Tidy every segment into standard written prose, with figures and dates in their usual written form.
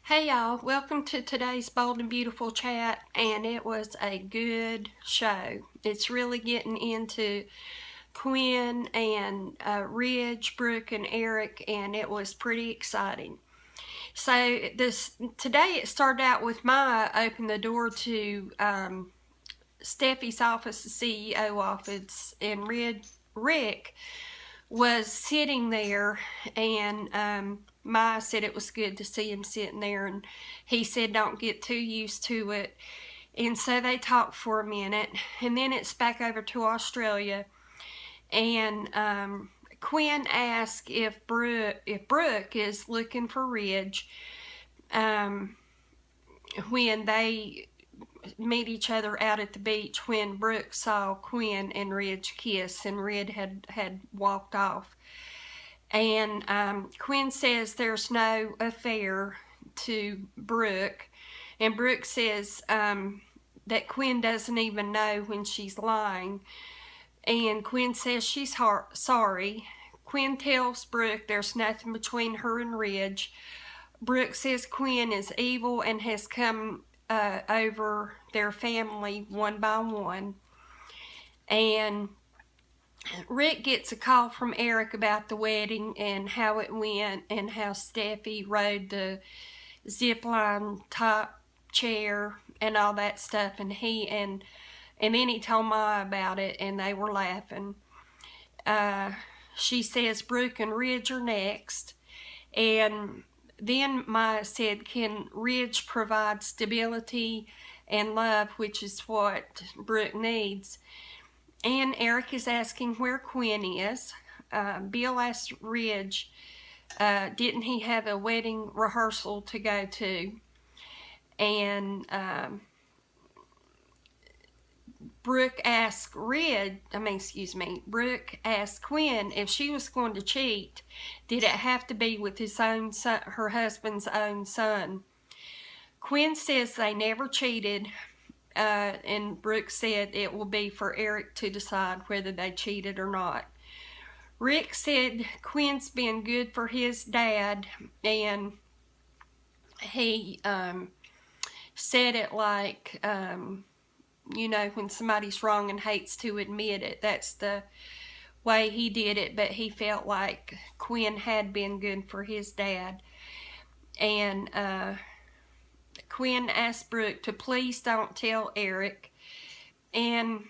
Hey y'all, welcome to today's Bold and Beautiful chat, and it was a good show. It's really getting into Quinn and Ridge, Brook, and Eric, and it was pretty exciting. So today it started out with Maya opening the door to Steffi's office, the CEO office, and Rick was sitting there, and Maya said it was good to see him sitting there, and he said don't get too used to it. And so they talked for a minute, and then it's back over to Australia, and Quinn asked if Brook is looking for Ridge when they meet each other out at the beach, when Brook saw Quinn and Ridge kiss, and Rid had walked off. And Quinn says there's no affair to Brook, and Brook says that Quinn doesn't even know when she's lying, and Quinn says she's sorry. Quinn tells Brook there's nothing between her and Ridge. Brook says Quinn is evil and has come over their family one by one. And Rick gets a call from Eric about the wedding and how it went, and how Steffi rode the zipline top chair and all that stuff, and then he told Maya about it, and they were laughing. She says Brook and Ridge are next, and then Maya said, can Ridge provide stability and love, which is what Brook needs? And Eric is asking where Quinn is. Bill asked Ridge, didn't he have a wedding rehearsal to go to? And Brook asked Brook asked Quinn if she was going to cheat, did it have to be with his own son, her husband's own son? Quinn says they never cheated, and Brook said it will be for Eric to decide whether they cheated or not. Rick said Quinn's been good for his dad, and he said it like, when somebody's wrong and hates to admit it. That's the way he did it, but he felt like Quinn had been good for his dad. And Quinn asked Brook to please don't tell Eric, and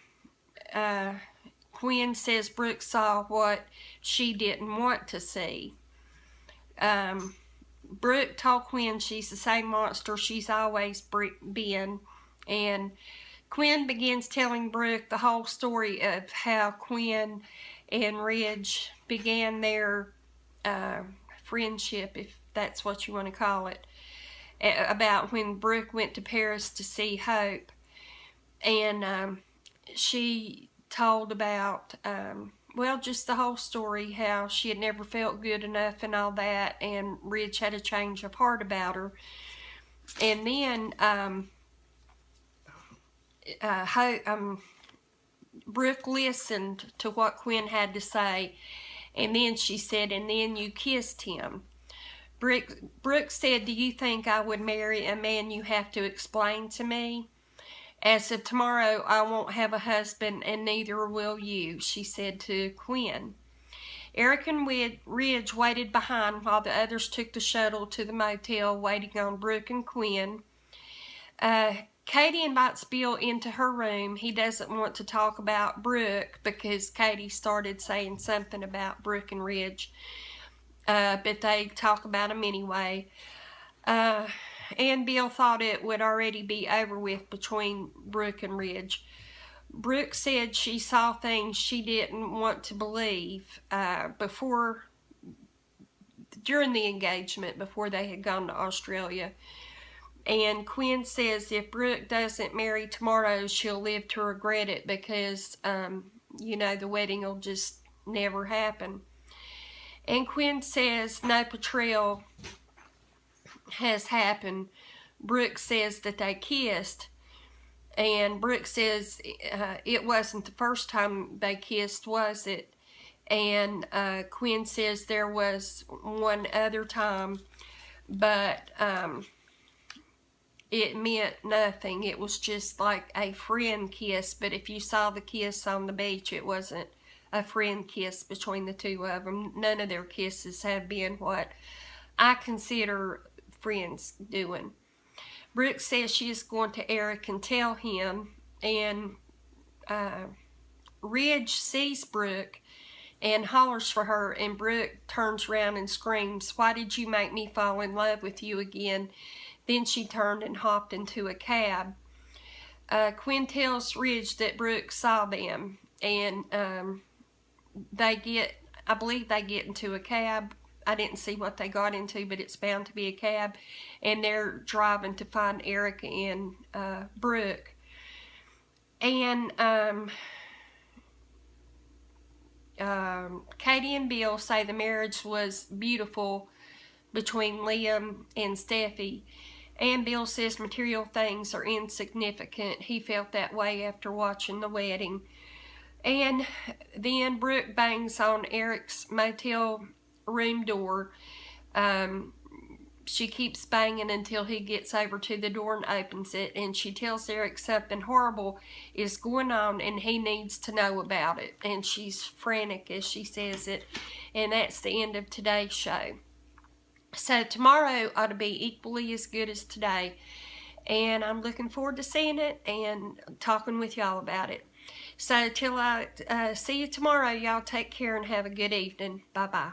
Quinn says Brook saw what she didn't want to see. Brook told Quinn she's the same monster she's always been, and Quinn begins telling Brook the whole story of how Quinn and Ridge began their friendship, if that's what you want to call it, about when Brook went to Paris to see Hope. And she told about, just the whole story, how she had never felt good enough and all that, and Ridge had a change of heart about her. And then Brook listened to what Quinn had to say, and then she said, and then you kissed him. Brook said, do you think I would marry a man you have to explain to me? As of tomorrow, I won't have a husband, and neither will you, she said to Quinn. Eric and Ridge waited behind while the others took the shuttle to the motel, waiting on Brook and Quinn. Katie invites Bill into her room. He doesn't want to talk about Brook because Katie started saying something about Brook and Ridge. But they talk about him anyway. And Bill thought it would already be over with between Brook and Ridge. Brook said she saw things she didn't want to believe during the engagement, before they had gone to Australia. And Quinn says if Brook doesn't marry tomorrow, she'll live to regret it because, the wedding will just never happen. And Quinn says no betrayal has happened. Brook says that they kissed, and Brook says it wasn't the first time they kissed, was it? And Quinn says there was one other time, but it meant nothing. It was just like a friend kiss, but if you saw the kiss on the beach, it wasn't a friend kiss between the two of them. None of their kisses have been what I consider friends doing. Brooke says she is going to Eric and tell him, and Ridge sees Brooke and hollers for her, and Brooke turns around and screams, "Why did you make me fall in love with you again?" Then she turned and hopped into a cab. Quinn tells Ridge that Brooke saw them, and I believe they get into a cab. I didn't see what they got into, but it's bound to be a cab, and they're driving to find Eric and Brooke. And Katie and Bill say the marriage was beautiful between Liam and Steffi. And Bill says material things are insignificant. He felt that way after watching the wedding. And then Brooke bangs on Eric's motel room door. She keeps banging until he gets over to the door and opens it, and she tells Eric something horrible is going on and he needs to know about it. And she's frantic as she says it. And that's the end of today's show. So tomorrow ought to be equally as good as today, and I'm looking forward to seeing it and talking with y'all about it. So till I see you tomorrow, y'all take care and have a good evening. Bye-bye.